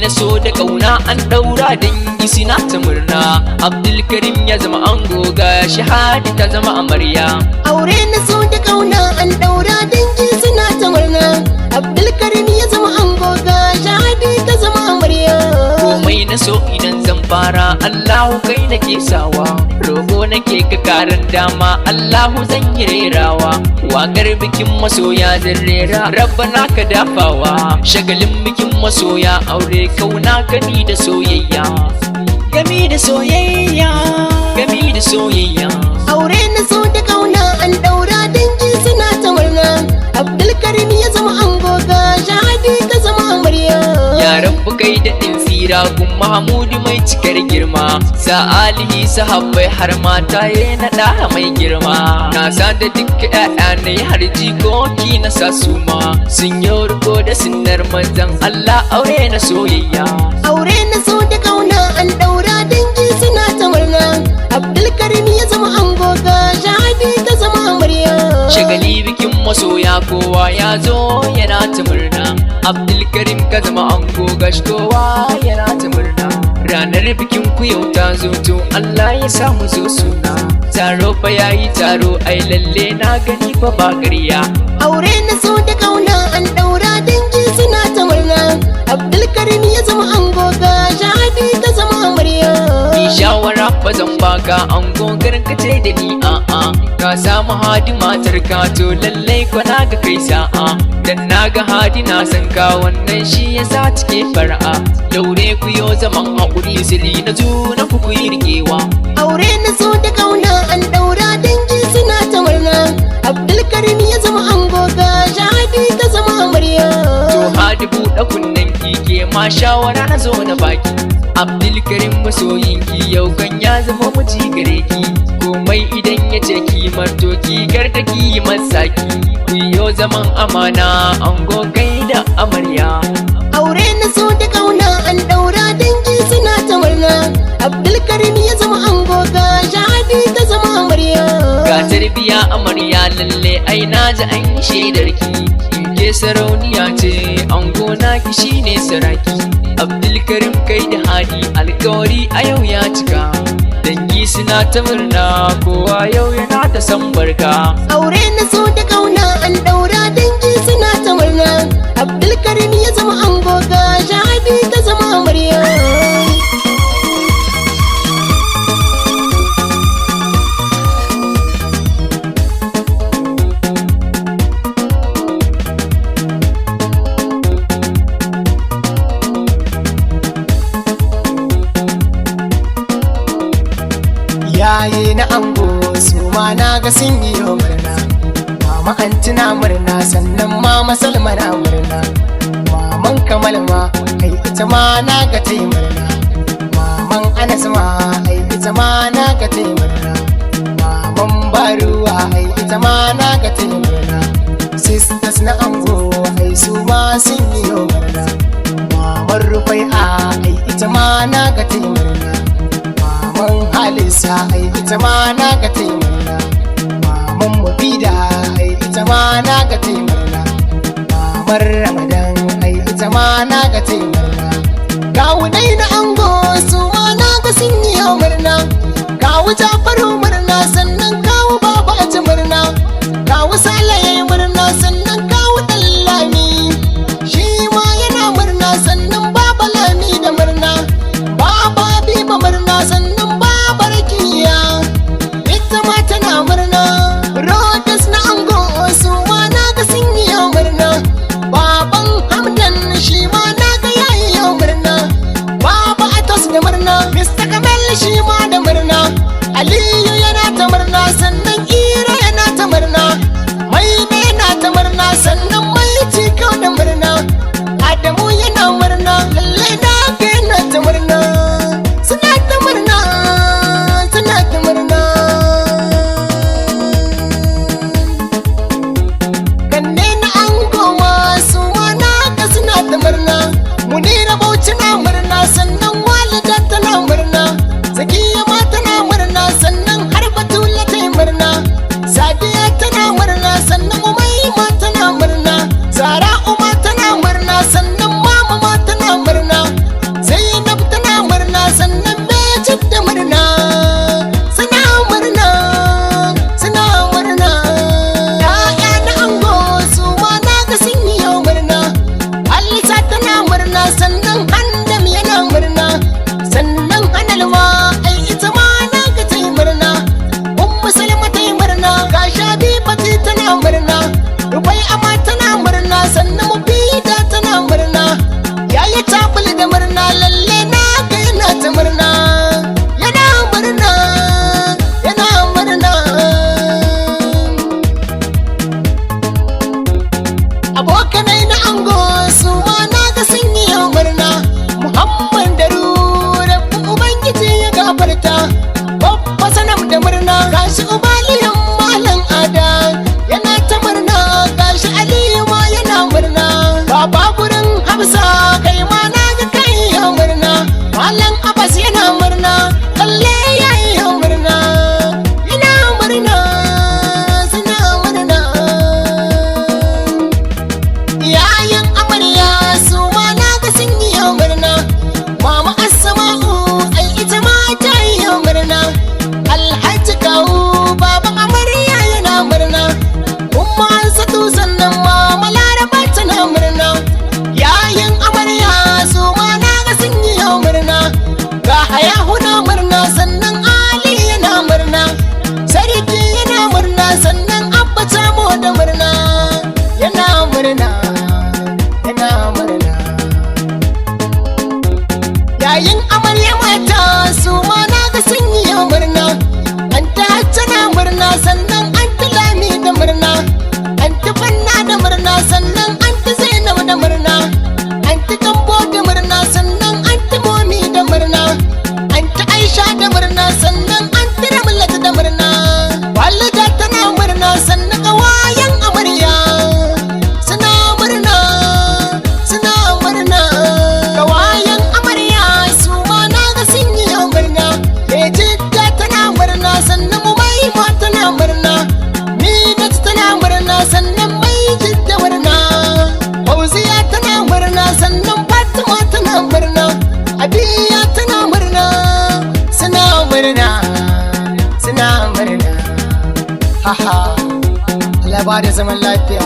na so da kauna an daura dangi suna ta murna. Abdulkarim ya zama ango ga Shahadi ta zama amarya. Aure na so da kauna an daura dangi suna ta murna. Abdulkarim ya zama ango ga Shahadi ta zama amarya. Komai na so idan zan fara Allahu kai nake sawa. Rogo nake ka karan dama Allahu zan yi rerawa. Waƙar bikin masoya zan rera Rabbana ka dafawa. Shagalin bikin masoya aure kauna gami da soyayya. Gami da soyayya, gami da soyayya. Aure na so da kauna an daura dangi suna ta murna. Abdulkarim ya zama ango ga Shahadi ta zama amarya. Ya Rabbu kai daɗin tsira kun Mahamudu mai cikar girma. Sa alihi sahabbai har mata ya naɗa mai girma. Na sa da duk ƴaƴa na har jikoki na sa su ma sun yi riko da sunnar manzon Allah aure na soyayya. Aure na so da kauna an daura dangi suna ta murna. Abdulkarim ya zama ango ga Shahadi ta zama amarya. Shagali bikin masoya kowa ya zo yana ta murna. Abdulkarim ka zama ango gashi kowa yana ta murna. Ranar bikin ku yau ta zo to Allah ya sa mu zo suna. Taro fa yayi taro ai lalle na gani fa ba ƙarya. Aure na so da kauna an daura dangi suna ta murna. Abdulkarim ya zama ango ga Shahadi ta zama amarya. Ni shawara fa zan baka ango garin ka ce da ni a'a. Ka samu hadi matar ka to lallai ko na ga kai sa'a. Dan na ga hadi na san ka wannan shi yasa cike far'a. Daure ku yo zaman haƙuri sirri na juna ku yi riƙewa. Aure na so da kauna an daura dangi suna ta murna. Abdulkarim ya zama ango ga Shahadi ta zama amarya. To hadi buɗe kunnen kike ma shawara na zo na baki. Abdulkarim masoyinki yau kan ya zama miji gare ki. Komai idan ya ce ki marto ki garda ki yi masaki. Ku yo zaman amana ango kai da amarya. Aure na so da kauna an daura dangi suna ta murna. Abdulkarim ya zama ango ga Shahadi ta zama amarya. Ga tarbiya amarya lalle ai na ji an yi shaidar ki. Ke sarauniya ce ango naki shine saraki. Abdulkarim kai da hadi alkawari a yau ya cika. Dangi suna ta murna kowa yau yana ta san barka. Aure na so da kauna an daura dangi suna ta murna. Abdulkarim ya zama ango ga Shahadi ta zama amarya. Yaye na ango su ma na ga sun yi murna. Mama Antina murna sannan Mama Salma na murna. Maman Kamal ma ai ita ma na ga ta yi murna. Maman Anas ma ai ita ma na ga ta yi murna. Maman Baruwa ai ita ma na ga ta yi murna. Sisters na ango ai su ma sun yi murna. Maman Rufai'a ai ita ma na ga ta yi murna. Maman Halisa ai ita ma na ga ta yi murna. Maman Mufida ai ita ma na ga ta yi murna. Maman Ramadan ai ita ma na ga ta yi murna. Kawu dai na ango su ma na ga sun yi murna. Kawu Jafaru murna sannan kawu Baba Aji murna. Kawu Sale yayi murna sannan kawu Dallami shi ma yana murna sannan Baba Lami da murna. Baba Biba murna sannan Baba Rakiya ita ma tana murna. Rodas na ango su ma na ga sun yi murna. Baban Hamdan shi ma na ga yayi murna. Baba Atos da murna. Mr. Kamal shi ma da murna. Ali abokanai na ango su ma na ga sun yi murna. Muhammad da rabbi ubangiji ya gafarta, babba sanam da murna. Gashi ubaliyan malam ada yana ta murna, gashi aliyu ma yana murna. Baba gurin hamsa kai ma na ga kai ya murna. Malam abbas yana murna, kalle yayi ya murna. Yana murna, suna murna. Yayan amarya su ma na ga sun yi ya murna. Mama Asma'u ai ita ma ta yi ya murna. Alhaji kawu baba amarya yana murna. Umma Ansatu sannan mama Laraba tana murna. Yayan amarya su ma na ga sun yi ya murna. Ga Hayahu na murna sannan Ali yana murna. Sarki yana murna sannan Abba Tamo da murna. Yana murna, yana murna. Yayin amarya mata su ma na ga sun yi murna. Anta Hajja na murna sannan Anta Lami da murna. Anta Fanna da murna sannan Anta Zainab da murna. Anta Gambo da murna sannan Anta Momi da murna. Anta Aisha da murna sannan Anta Ramlat da murna. Walida tana murna sannan kawayan amarya suna murna, suna murna. Kawayan amarya su ma na ga sun yi murna. Jidda tana murna sannan Umayma tana murna. Minat tana murna sannan mai jidda murna. Fauziya tana murna sannan Fatima tana murna. Abiya tana murna, suna murna, suna murna. Haha, Allah ba da zaman lafiya.